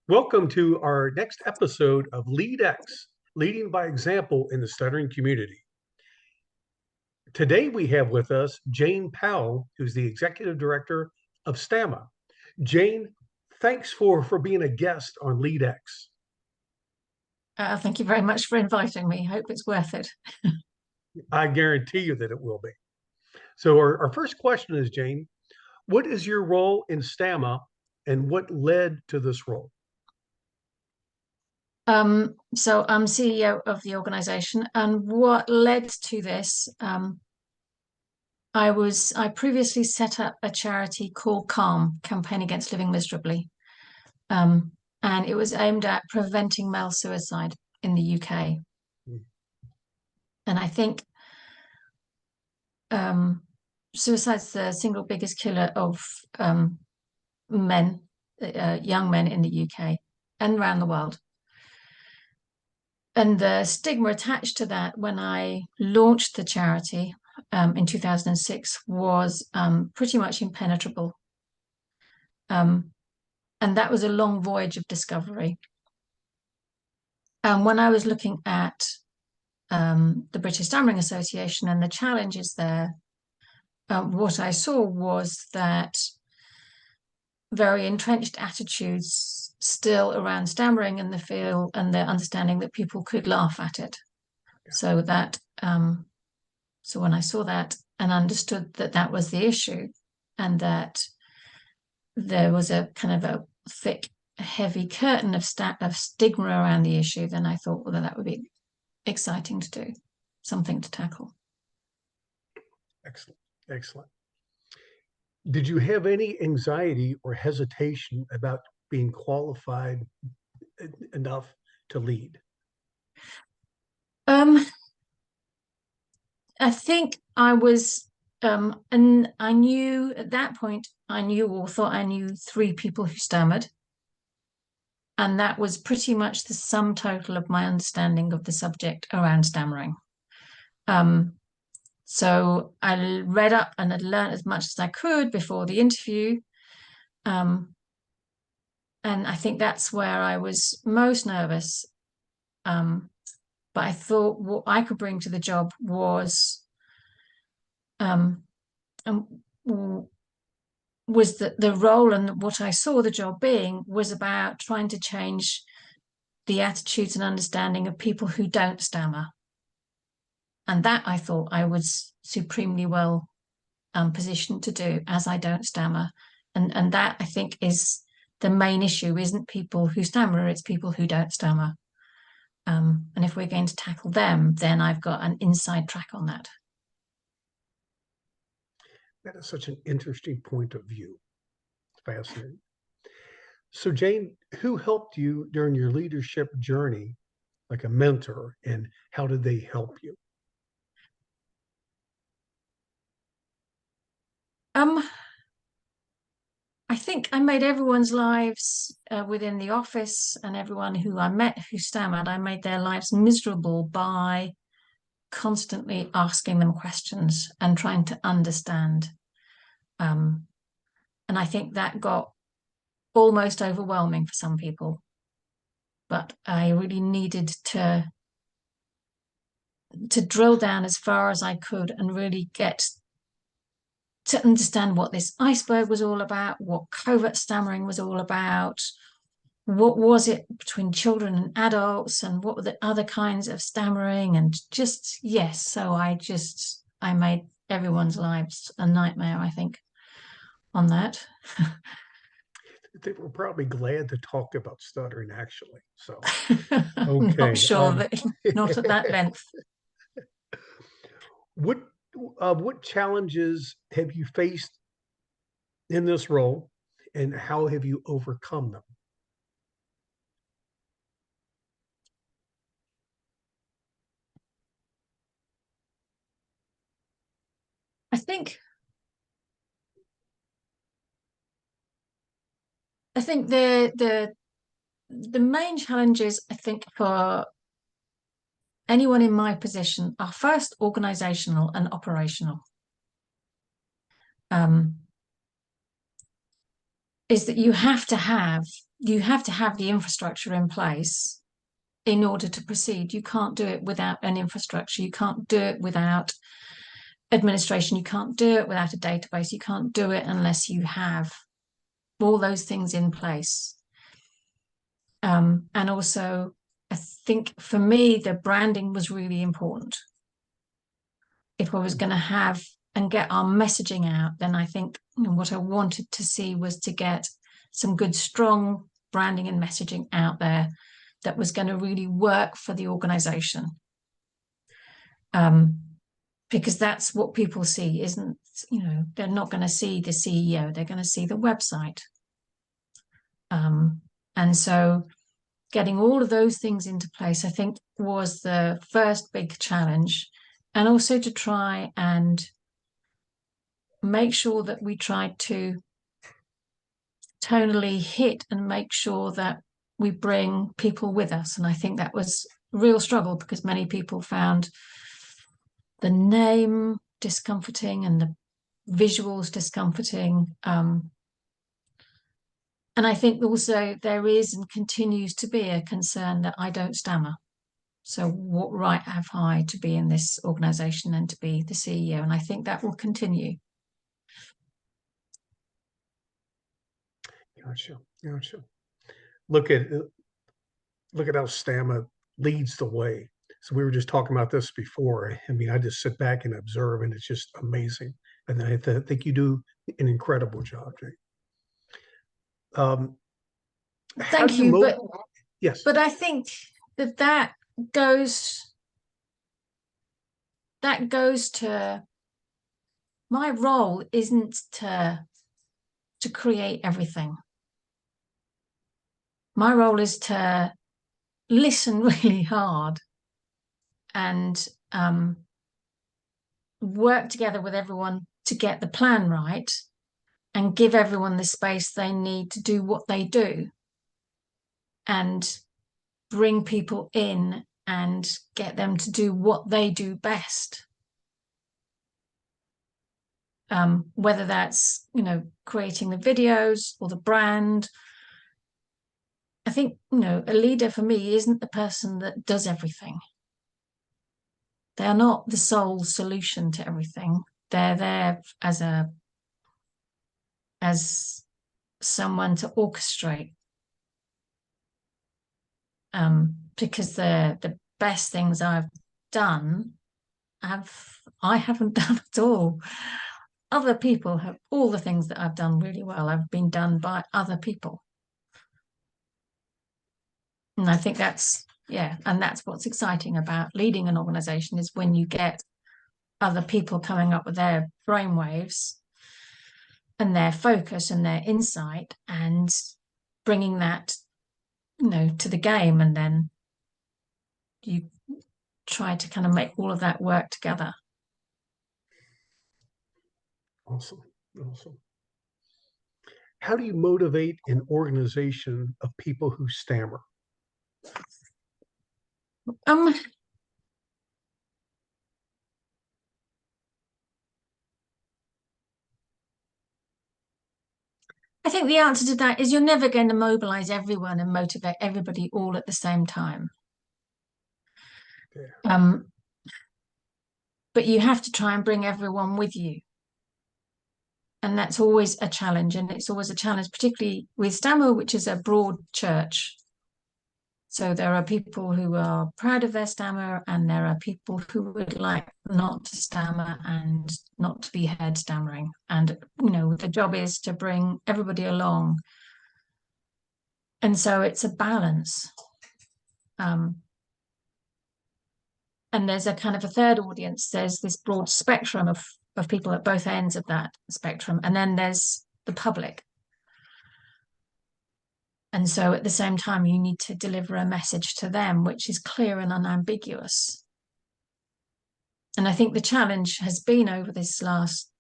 Welcome to our next episode of LeadX, Leading by Example in the Stuttering Community. Today we have with us Jane Powell, who's the Executive Director of STAMA. Jane, thanks for being a guest on LeadX. Thank you very much for inviting me. Hope it's worth it. I guarantee you that it will be. So our first question is, Jane, what is your role in STAMA and what led to this role? So I'm CEO of the organization, and what led to this, I previously set up a charity called CALM, Campaign Against Living Miserably. And it was aimed at preventing male suicide in the UK. And I think suicide's the single biggest killer of men, young men in the UK and around the world. And the stigma attached to that when I launched the charity in 2006 was pretty much impenetrable. And that was a long voyage of discovery. And when I was looking at the British Stammering Association and the challenges there, what I saw was that very entrenched attitudes still around stammering and the feel and the understanding that people could laugh at it. So that so when I saw that and understood that that was the issue and that there was a kind of a thick, heavy curtain of stigma around the issue, then I thought, well, that would be exciting to do, something to tackle. Excellent, excellent. Did you have any anxiety or hesitation about being qualified enough to lead? I think I was, and I knew at that point, I knew or thought I knew 3 people who stammered. And that was pretty much the sum total of my understanding of the subject around stammering. So I read up and had learned as much as I could before the interview. And I think that's where I was most nervous. But I thought what I could bring to the job was that the role and what I saw the job being was about trying to change the attitudes and understanding of people who don't stammer. And that I thought I was supremely well positioned to do, as I don't stammer. And that I think is the main issue, isn't people who stammer, it's people who don't stammer. And if we're going to tackle them, then I've got an inside track on that. That is such an interesting point of view. Fascinating. So, Jane, who helped you during your leadership journey, like a mentor, and how did they help you? I think I made everyone's lives within the office and everyone who I met who stammered, I made their lives miserable by constantly asking them questions and trying to understand. And I think that got almost overwhelming for some people. But I really needed to drill down as far as I could and really get to understand what this iceberg was all about, what covert stammering was all about, what was it between children and adults, and what were the other kinds of stammering, and just, yes, so I made everyone's lives a nightmare, I think, on that. They were probably glad to talk about stuttering, actually. So, Okay. Not sure that not at that length. What challenges have you faced in this role, and how have you overcome them? I think the main challenges, I think, for anyone in my position are first organizational and operational. Is that you have to have you have to have the infrastructure in place in order to proceed. You can't do it without an infrastructure. You can't do it without administration. You can't do it without a database. You can't do it unless you have all those things in place. And also, I think for me, the branding was really important. If I was going to have and get our messaging out, then I think what I wanted to see was to get some good, strong branding and messaging out there that was going to really work for the organization. Because that's what people see, isn't, they're not going to see the CEO, they're going to see the website. And so getting all of those things into place, I think, was the first big challenge. And also to try and make sure that we tried to tonally hit and make sure that we bring people with us. And I think that was a real struggle because many people found the name discomforting and the visuals discomforting. And I think also there is and continues to be a concern that I don't stammer. So what right have I to be in this organization and to be the CEO? And I think that will continue. Gotcha. Gotcha. Look at how stamina leads the way. So we were just talking about this before. I mean, I just sit back and observe, and it's just amazing. And I think you do an incredible job, Jane. Thank you, yes, but I think that goes to my role isn't to create everything. My role is to listen really hard and work together with everyone to get the plan right and give everyone the space they need to do what they do and bring people in and get them to do what they do best. Whether that's, creating the videos or the brand. I think, a leader for me isn't the person that does everything. They are not the sole solution to everything. They're there as someone to orchestrate. Because the best things I've done, I haven't done at all. Other people have, all the things that I've done really well have been done by other people. And I think that's what's exciting about leading an organization is when you get other people coming up with their brainwaves and their focus and their insight and bringing that, to the game. And then you try to kind of make all of that work together. Awesome. Awesome. How do you motivate an organization of people who stammer? I think the answer to that is you're never going to mobilize everyone and motivate everybody all at the same time. Yeah. But you have to try and bring everyone with you. And that's always a challenge. And it's always a challenge, particularly with Stammer, which is a broad church. So there are people who are proud of their stammer, and there are people who would like not to stammer and not to be heard stammering. And, the job is to bring everybody along. And so it's a balance. And there's a kind of a third audience. There's this broad spectrum of people at both ends of that spectrum. And then there's the public. And so at the same time, you need to deliver a message to them, which is clear and unambiguous. And I think the challenge has been over this last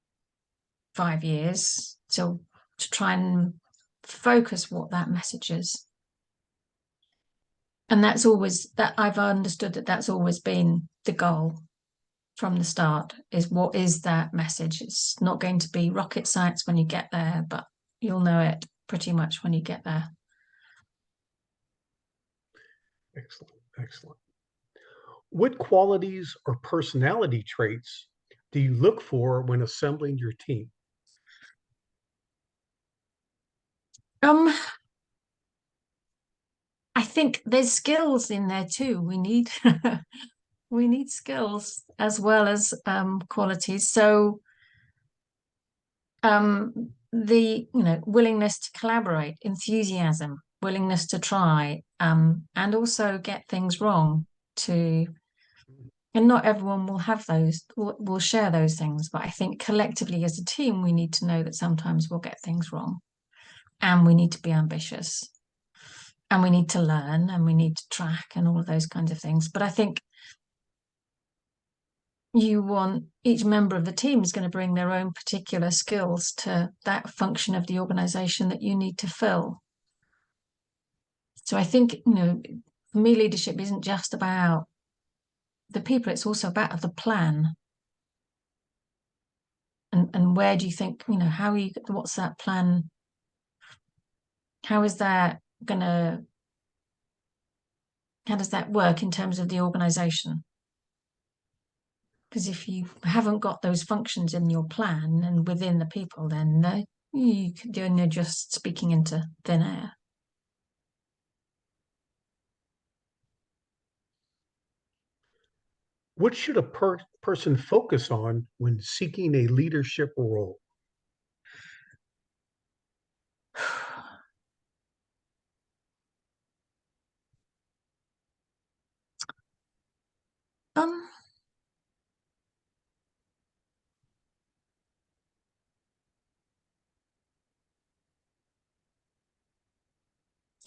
5 years to try and focus what that message is. And that's I've understood that's always been the goal from the start, is what is that message? It's not going to be rocket science when you get there, but you'll know it pretty much when you get there. Excellent. Excellent. What qualities or personality traits do you look for when assembling your team? Um, I think there's skills in there too. We need we need skills as well as qualities. So the willingness to collaborate, enthusiasm, willingness to try, and also get things wrong. To and not everyone will have those, will share those things. But I think collectively as a team, we need to know that sometimes we'll get things wrong, and we need to be ambitious, and we need to learn, and we need to track, and all of those kinds of things. But I think you want each member of the team is going to bring their own particular skills to that function of the organization that you need to fill. So I think, for me, leadership isn't just about the people, it's also about the plan. And where do you think, how are you, what's that plan? How is that gonna, how does that work in terms of the organization? Because if you haven't got those functions in your plan and within the people, then you're just speaking into thin air. What should a person focus on when seeking a leadership role? Um,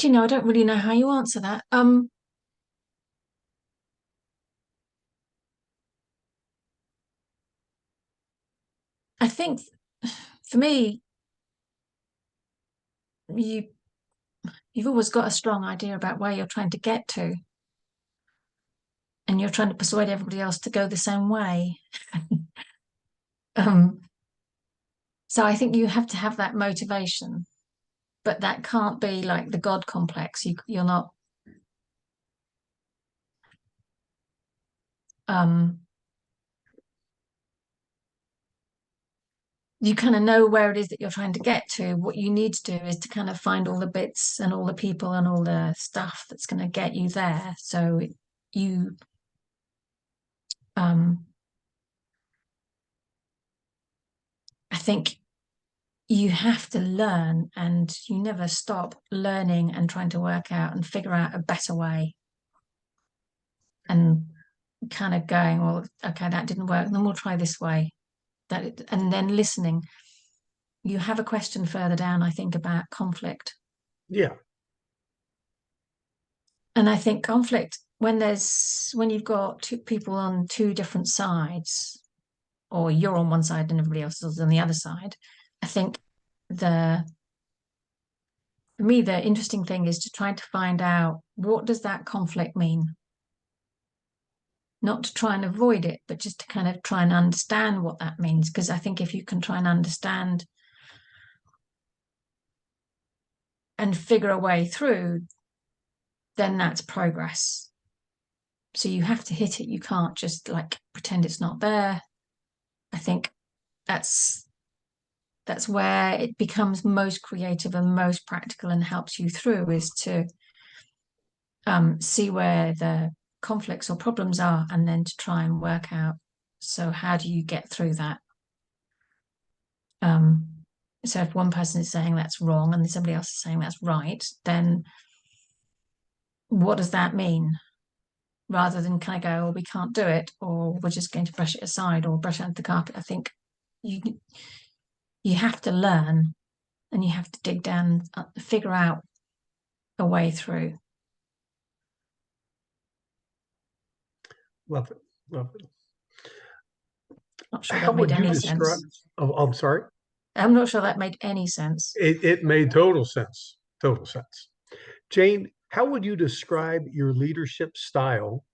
I don't really know how you answer that. I think for me, you you've always got a strong idea about where you're trying to get to, and you're trying to persuade everybody else to go the same way. um, so I think you have to have that motivation, but that can't be like the God complex. You're not. Um, you kind of know where it is that you're trying to get to. What you need to do is to kind of find all the bits and all the people and all the stuff that's going to get you there. So you um, I think you have to learn, and you never stop learning and trying to work out and figure out a better way, and kind of going, well, okay, that didn't work, then we'll try this way. And then listening. You have a question further down, I think, about conflict. Yeah. And I think conflict, when you've got two people on two different sides, or you're on one side and everybody else is on the other side, I think the for me, the interesting thing is to try to find out, what does that conflict mean? Not to try and avoid it, but just to kind of try and understand what that means. Because I think if you can try and understand and figure a way through, then that's progress. So you have to hit it. You can't just like pretend it's not there. I think that's where it becomes most creative and most practical and helps you through, is to see where the conflicts or problems are, and then to try and work out, so how do you get through that? So if one person is saying that's wrong and somebody else is saying that's right, then what does that mean? Rather than kind of go, oh, we can't do it, or we're just going to brush it aside or brush it under the carpet. I think you you have to learn, and you have to dig down, figure out a way through. Love it. Love it. Not sure How that made would you any describe? sense. Oh, I'm sorry. I'm not sure that made any sense. It made total sense. Total sense. Jane, how would you describe your leadership style,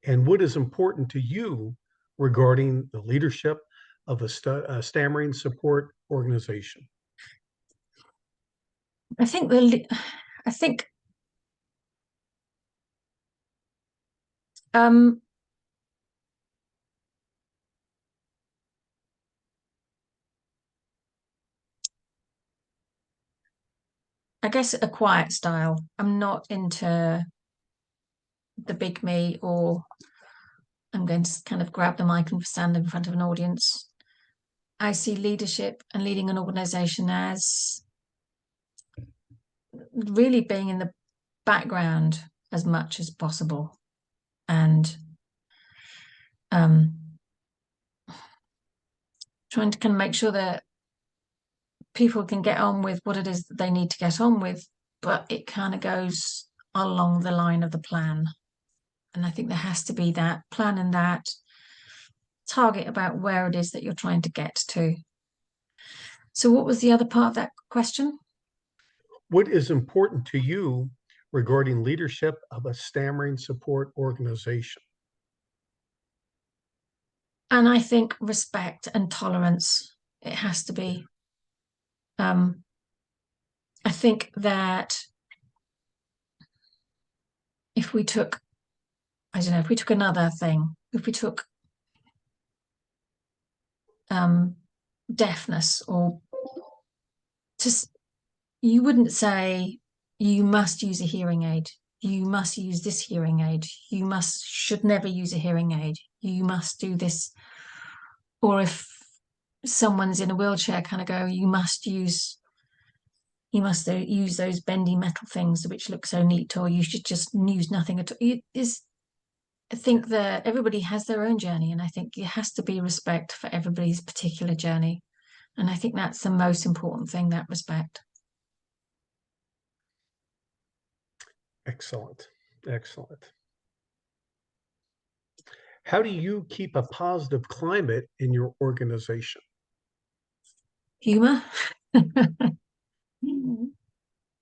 and what is important to you regarding the leadership of a stammering support organization? I think I think Um, I guess a quiet style. I'm not into the big me, or I'm going to kind of grab the mic and stand in front of an audience. I see leadership and leading an organization as really being in the background as much as possible, and um, trying to kind of make sure that people can get on with what it is that they need to get on with, but it kind of goes along the line of the plan. And I think there has to be that plan and that target about where it is that you're trying to get to. So, what was the other part of that question? What is important to you regarding leadership of a stammering support organization? And I think respect and tolerance, it has to be. Um, I think that if we took, I don't know, if we took another thing, if we took um, deafness, or just, you wouldn't say you must use a hearing aid, you must use this hearing aid, you should never use a hearing aid, you must do this. Or if someone's in a wheelchair, kind of go, you must use those bendy metal things which look so neat, or you should just use nothing at all. I think that everybody has their own journey, and I think it has to be respect for everybody's particular journey. And I think that's the most important thing, that respect. Excellent. Excellent. How do you keep a positive climate in your organization? Humor.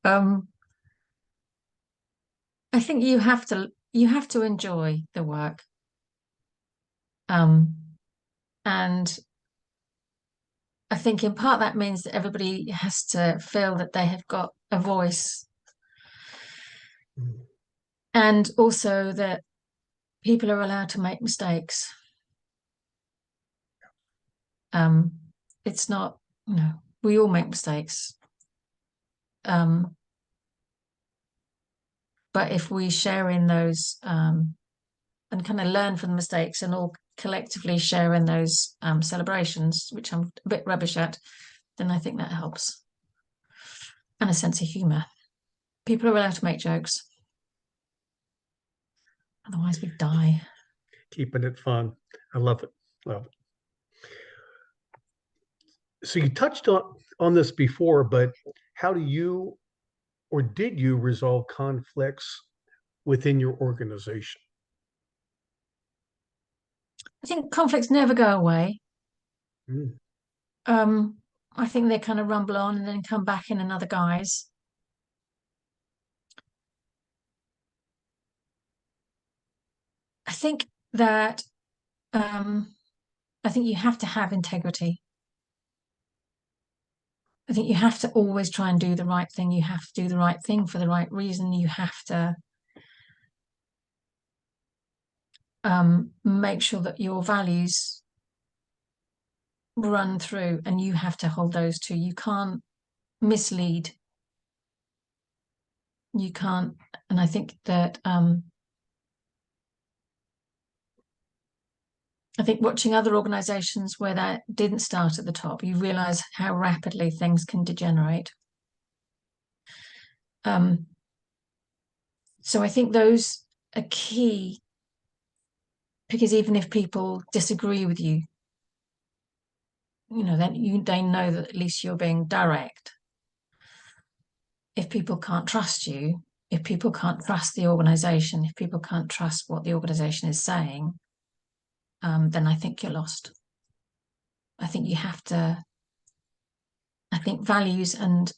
um, I think you have to enjoy the work. Um, and I think in part that means that everybody has to feel that they have got a voice, Mm. and also that people are allowed to make mistakes. Um, it's not, we all make mistakes. Um, but if we share in those, and kind of learn from the mistakes, and all collectively share in those celebrations, which I'm a bit rubbish at, then I think that helps. And a sense of humour. People are allowed to make jokes. Otherwise, we die. Keeping it fun. I love it. Love it. So you touched on this before, but how do you or did you resolve conflicts within your organization? I think conflicts never go away. Mm. Um, I think they kind of rumble on and then come back in another guise. I think that I think you have to have integrity. I think you have to always try and do the right thing. You have to do the right thing for the right reason. You have to make sure that your values run through, and you have to hold those too. You can't mislead. You can't. And I think that I think watching other organizations where that didn't start at the top, you realize how rapidly things can degenerate. Um, so I think those are key, because even if people disagree with you, then they know that at least you're being direct. If people can't trust you, if people can't trust the organization, if people can't trust what the organization is saying, then I think you're lost. I think you have to. I think values and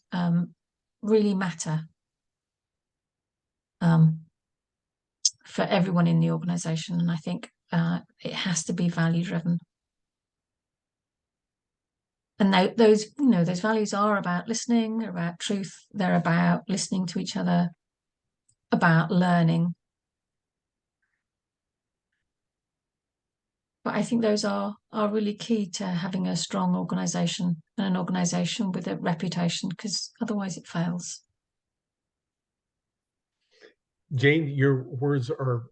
really matter um, for everyone in the organization, and I think it has to be value driven. And those values are about listening, they're about truth, they're about listening to each other, about learning. But I think those are really key to having a strong organization and an organization with a reputation, because otherwise it fails. Jane, your words are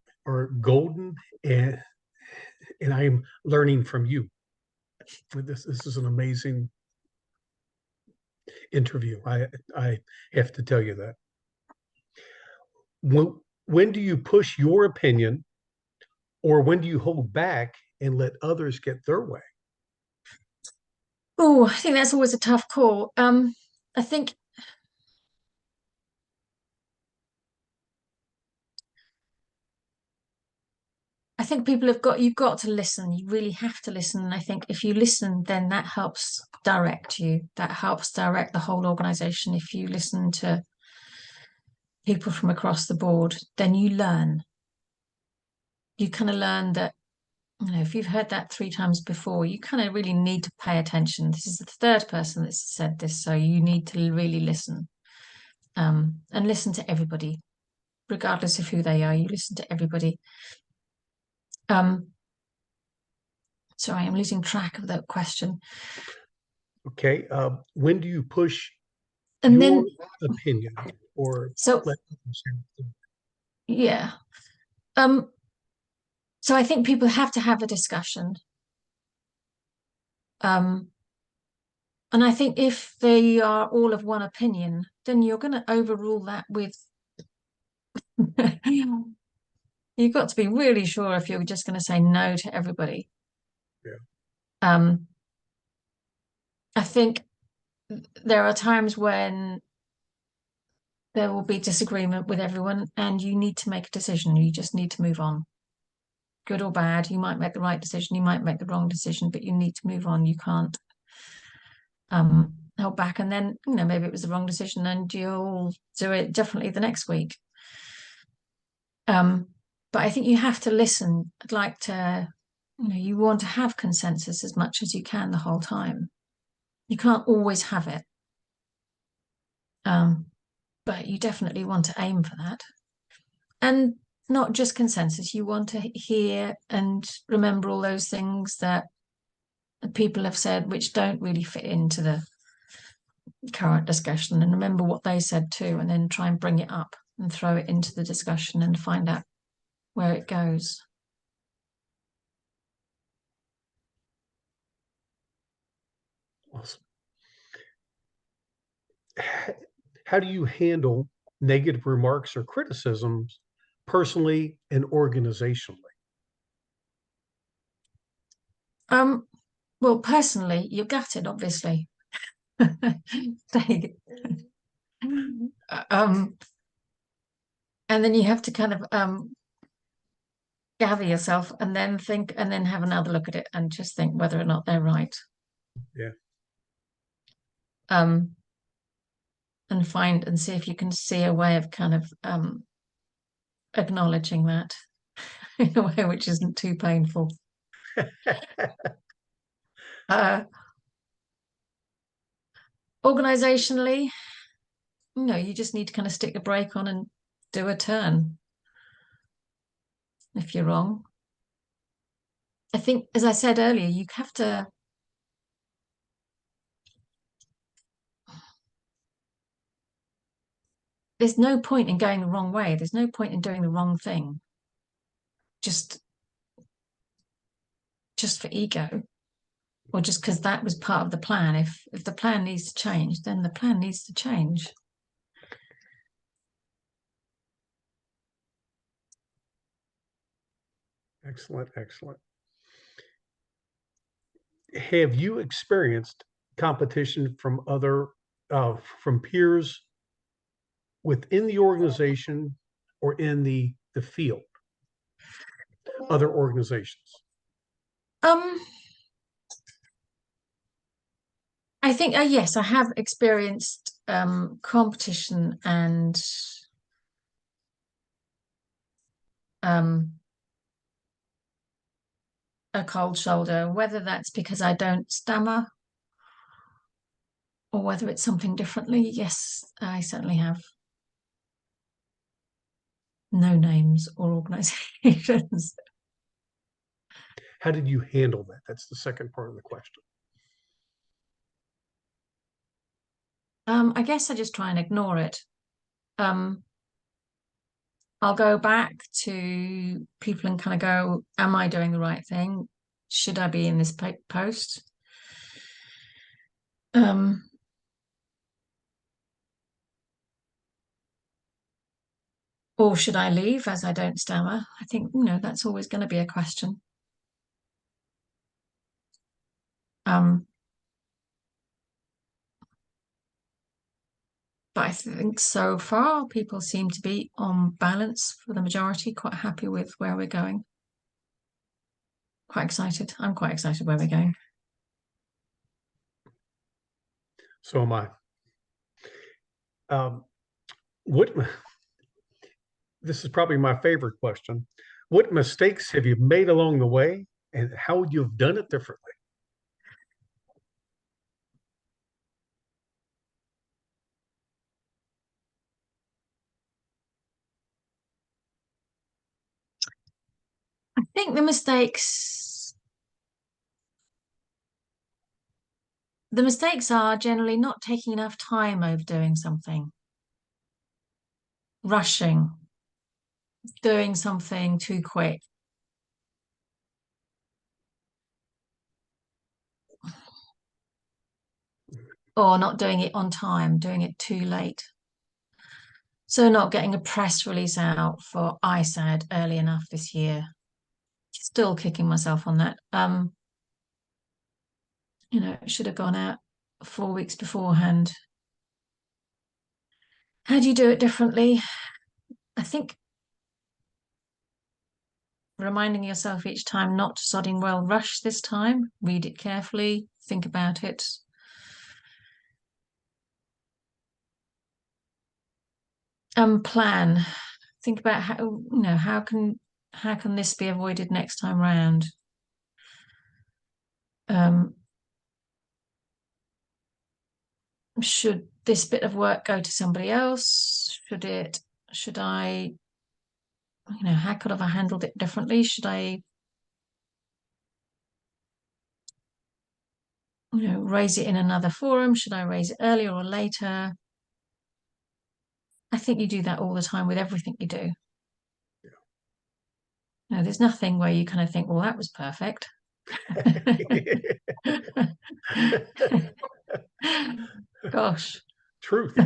golden, and I am learning from you. This is an amazing interview. I have to tell you that. When do you push your opinion, or when do you hold back and let others get their way? Oh, I think that's always a tough call. I think you've got to listen. You really have to listen. And I think if you listen, then that helps direct you. That helps direct the whole organization. If you listen to people from across the board, then you learn. You kind of learn that, if you've heard that 3 times before, you kind of really need to pay attention. This is the third person that's said this, so you need to really listen. And listen to everybody, regardless of who they are. You listen to everybody. Sorry, I'm losing track of that question. Okay. When do you push And your then, opinion or so let others have yeah. Um, so I think people have to have a discussion. Um, and I think if they are all of one opinion, then you're going to overrule that with you've got to be really sure if you're just going to say no to everybody. Yeah. Um, I think there are times when there will be disagreement with everyone, and you need to make a decision. You just need to move on. Good or bad, you might make the right decision, you might make the wrong decision, but you need to move on. You can't hold back. And then, maybe it was the wrong decision and you'll do it differently the next week. But I think you have to listen. I'd like to, you want to have consensus as much as you can the whole time. You can't always have it. But you definitely want to aim for that. And not just consensus, you want to hear and remember all those things that people have said which don't really fit into the current discussion, and remember what they said too, and then try and bring it up and throw it into the discussion and find out where it goes. Awesome. How do you handle negative remarks or criticisms personally and organizationally? Well, personally, you're gutted, obviously. um, and then you have to kind of gather yourself and then think and then have another look at it and just think whether or not they're right. Yeah. Um, and find and see if you can see a way of kind of acknowledging that in a way which isn't too painful. Uh, Organizationally, you just need to kind of stick the brake on and do a turn if you're wrong. I think, as I said earlier, you have to. There's no point in going the wrong way. There's no point in doing the wrong thing. Just for ego, or just because that was part of the plan. If the plan needs to change, then the plan needs to change. Excellent, excellent. Have you experienced competition from peers within the organization or in the field, other organizations? Um, I think yes, I have experienced competition and um, a cold shoulder, whether that's because I don't stammer or whether it's something differently. Yes, I certainly have. No names or organizations. How did you handle that? That's the second part of the question. I guess I just try and ignore it. Um, I'll go back to people and kind of go, am I doing the right thing? Should I be in this post? Um, or should I leave as I don't stammer? I think, that's always going to be a question. Um, but I think so far people seem to be on balance for the majority, quite happy with where we're going. Quite excited. I'm quite excited where we're going. So am I. What this is probably my favorite question. What mistakes have you made along the way, and how would you have done it differently? I think the mistakes are generally not taking enough time over doing something, rushing, doing something too quick, or not doing it on time, doing it too late. So not getting a press release out for ISAD early enough this year. Still kicking myself on that. It should have gone out 4 weeks beforehand. How do you do it differently? I think reminding yourself each time not to sodding well rush this time, read it carefully, think about it. Plan. Think about how can this be avoided next time round? Um, should this bit of work go to somebody else? Should I, how could have I handled it differently? Should I, raise it in another forum? Should I raise it earlier or later? I think you do that all the time with everything you do. There's nothing where you kind of think, well, that was perfect. Gosh. Truth.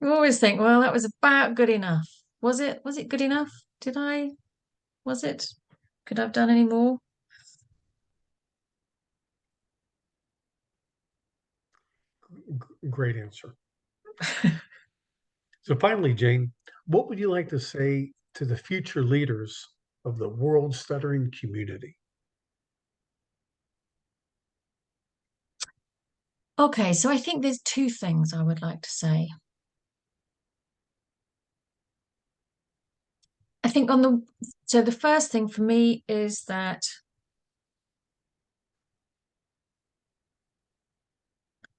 You always think, well, that was about good enough. Was it? Was it good enough? Did I? Was it? Could I have done any more? Great answer. So finally, Jane, what would you like to say to the future leaders of the world stuttering community? Okay, so I think there's two things I would like to say. I think so the first thing for me is that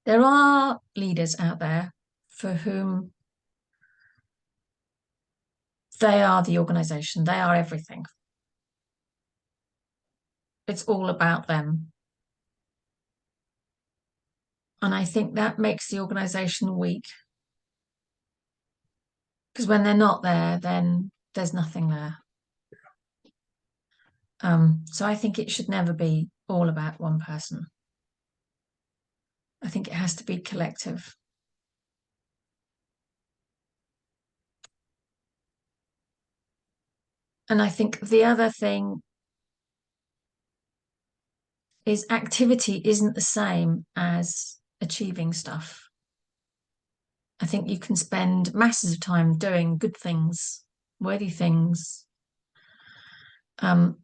there are leaders out there for whom they are the organization, they are everything. It's all about them. And I think that makes the organization weak because when they're not there, then there's nothing there. So I think it should never be all about one person. I think it has to be collective. And I think the other thing is activity isn't the same as achieving stuff. I think you can spend masses of time doing good things, worthy things. But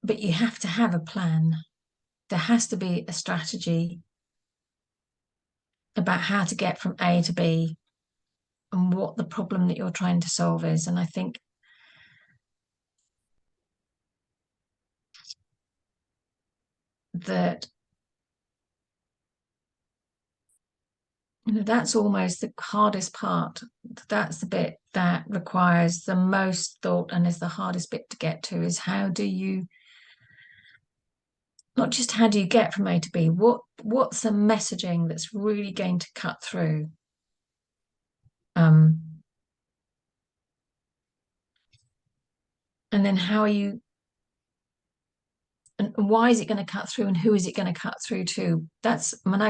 you have to have a plan. There has to be a strategy about how to get from A to B and what the problem that you're trying to solve is. And I think that That's almost the hardest part. That's the bit that requires the most thought and is the hardest bit to get to, is how do you, not just how do you get from A to B, what's the messaging that's really going to cut through? Um, and then how are you, and why is it going to cut through, and who is it going to cut through to? That's, I mean,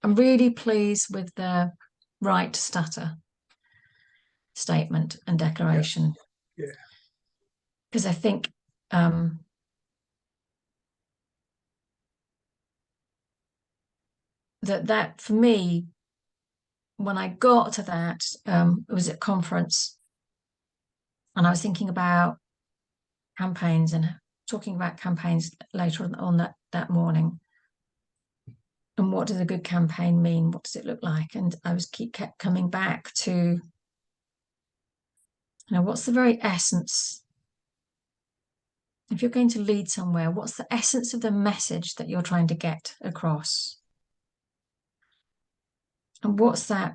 I'm really pleased with the right to stutter statement and declaration, Yes. Yeah. because I think um, that for me, when I got to that, it was at conference, and I was thinking about campaigns and talking about campaigns later on that morning. And what does a good campaign mean? What does it look like? And I was kept coming back to, what's the very essence? If you're going to lead somewhere, what's the essence of the message that you're trying to get across? And what's that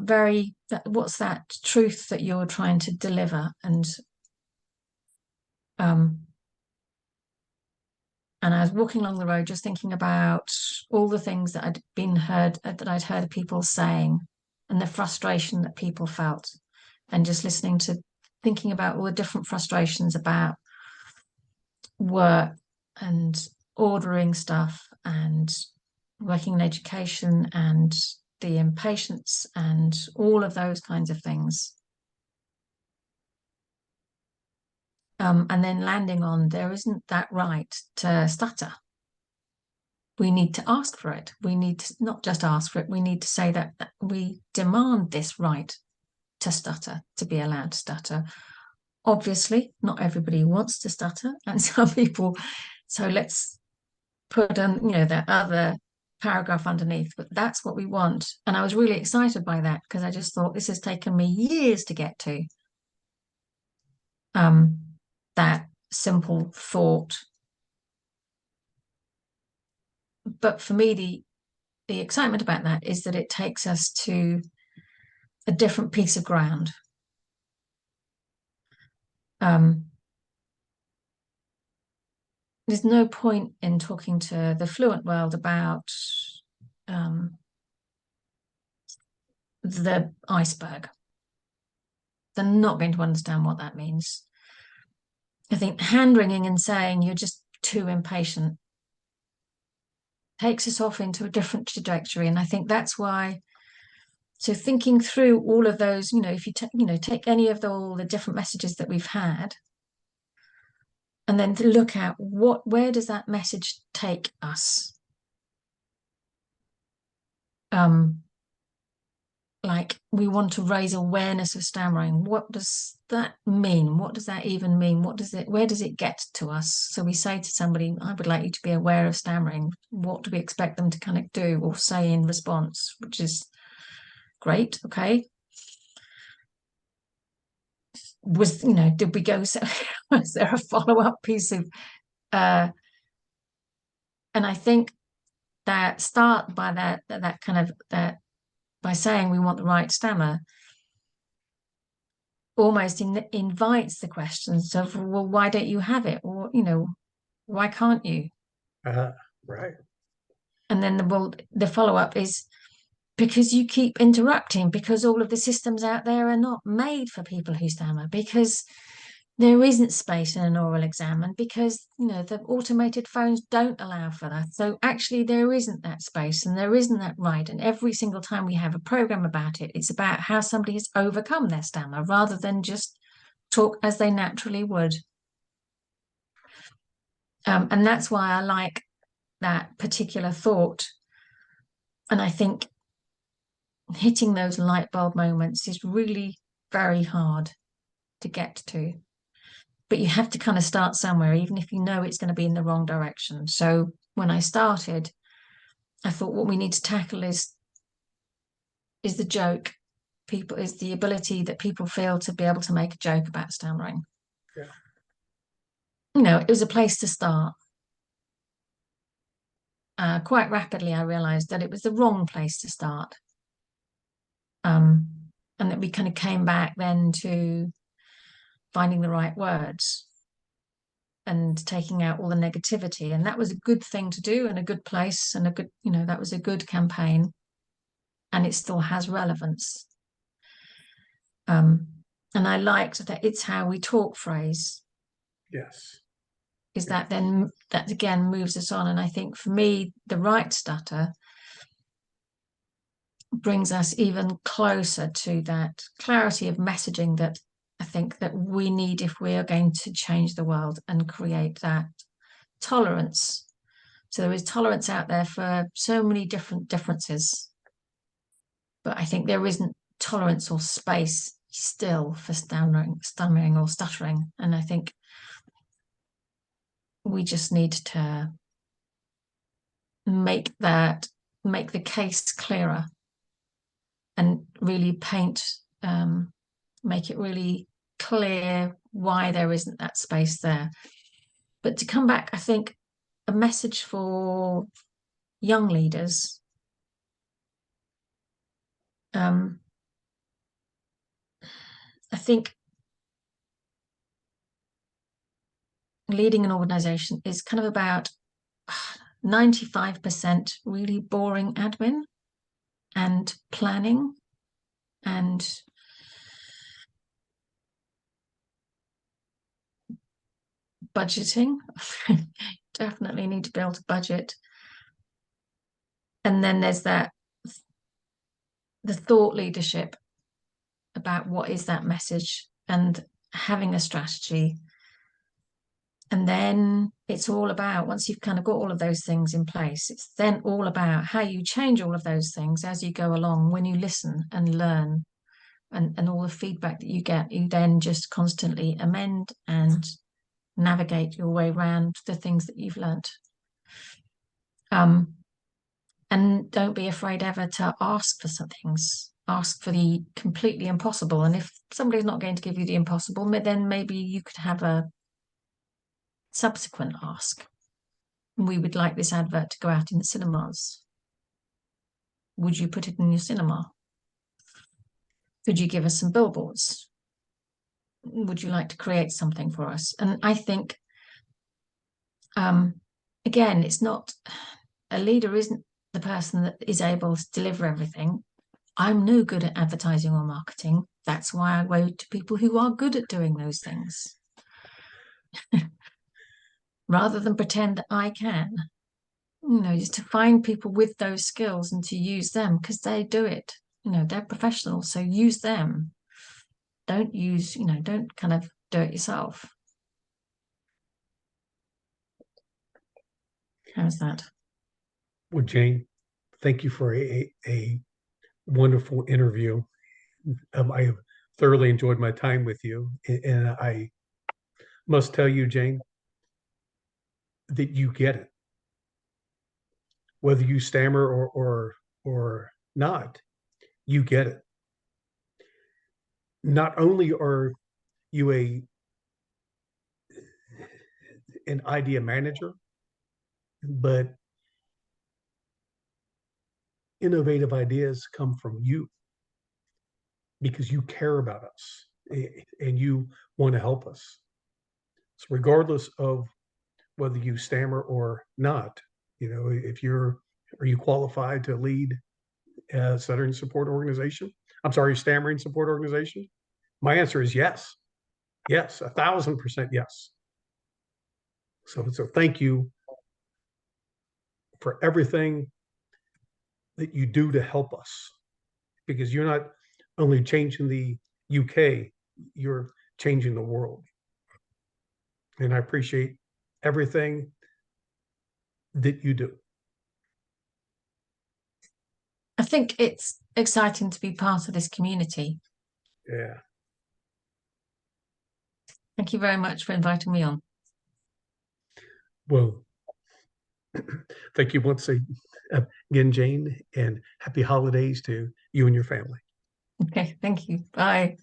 truth that you're trying to deliver? Um, and I was walking along the road just thinking about all the things that I'd heard people saying, and the frustration that people felt, and just thinking about all the different frustrations about work and ordering stuff and working in education and the impatience and all of those kinds of things. And then landing on, there isn't that right to stutter. We need to ask for it. We need to not just ask for it, we need to say that we demand this right to stutter, to be allowed to stutter. Obviously, not everybody wants to stutter, and some people, so let's put on, that other paragraph underneath, but that's what we want. And I was really excited by that, because I just thought this has taken me years to get to. That simple thought. But for me, the excitement about that is that it takes us to a different piece of ground. Um, there's no point in talking to the fluent world about the iceberg. They're not going to understand what that means. I think hand-wringing and saying you're just too impatient takes us off into a different trajectory. And I think that's why, so thinking through all of those, if you take any of all the different messages that we've had, and then to look at where does that message take us? Like, we want to raise awareness of stammering. What does that mean? What does that even mean? Where does it get to us? So we say to somebody, I would like you to be aware of stammering. What do we expect them to kind of do or say in response? Which is great. Okay. Did we go, was there a follow-up piece of, and I think that start by that kind of, that by saying we want the right stammer, almost invites the questions of, well, why don't you have it? Or, why can't you? Right. And then the follow-up is, because you keep interrupting, because all of the systems out there are not made for people who stammer, because there isn't space in an oral exam, and because the automated phones don't allow for that. So actually there isn't that space, and there isn't that right. And every single time we have a program about it, it's about how somebody has overcome their stammer rather than just talk as they naturally would. And that's why I like that particular thought. And I think hitting those light bulb moments is really very hard to get to. But you have to kind of start somewhere, even if you know it's going to be in the wrong direction. So when I started, I thought what we need to tackle is the joke. Is the ability that people feel to be able to make a joke about stammering. Yeah. It was a place to start. Quite rapidly, I realized that it was the wrong place to start. and that we kind of came back then to finding the right words and taking out all the negativity. And that was a good thing to do, and a good place, and a good, that was a good campaign, and it still has relevance. And I liked that "it's how we talk" phrase. Yes. Is that then that again moves us on. And I think for me, the right stutter brings us even closer to that clarity of messaging that I think that we need if we are going to change the world and create that tolerance. So there is tolerance out there for so many different differences, but I think there isn't tolerance or space still for stammering or stuttering. And I think we just need to make the case clearer and really make it really clear why there isn't that space there. But to come back, I think a message for young leaders, I think leading an organization is kind of about 95% really boring admin and planning and budgeting. Definitely need to be able to budget. And then there's the thought leadership about what is that message and having a strategy. And then it's all about, once you've kind of got all of those things in place, it's then all about how you change all of those things as you go along. When you listen and learn and all the feedback that you get, you then just constantly amend and navigate your way around the things that you've learned. And don't be afraid ever to ask for some things. Ask for the completely impossible. And if somebody's not going to give you the impossible, then maybe you could have a subsequent ask. We would like this advert to go out in the cinemas. Would you put it in your cinema? Could you give us some billboards? Would you like to create something for us? And I think, again, it's not, a leader isn't the person that is able to deliver everything. I'm no good at advertising or marketing. That's why I go to people who are good at doing those things. Rather than pretend that I can. Just to find people with those skills and to use them, because they do it. They're professionals, so use them. Don't kind of do it yourself. How's that? Well, Jane, thank you for a wonderful interview. I have thoroughly enjoyed my time with you. And I must tell you, Jane, that you get it. Whether you stammer or not, you get it. Not only are you an idea manager, but innovative ideas come from you because you care about us and you want to help us. So regardless of whether you stammer or not, are you qualified to lead a stuttering support organization? I'm sorry, stammering support organization? My answer is yes. Yes, 1,000% yes. So thank you for everything that you do to help us, because you're not only changing the UK, you're changing the world. And I appreciate everything that you do. I think it's exciting to be part of this community. Yeah. Thank you very much for inviting me on. Well, thank you once again, Jane, and happy holidays to you and your family. Okay, thank you. Bye.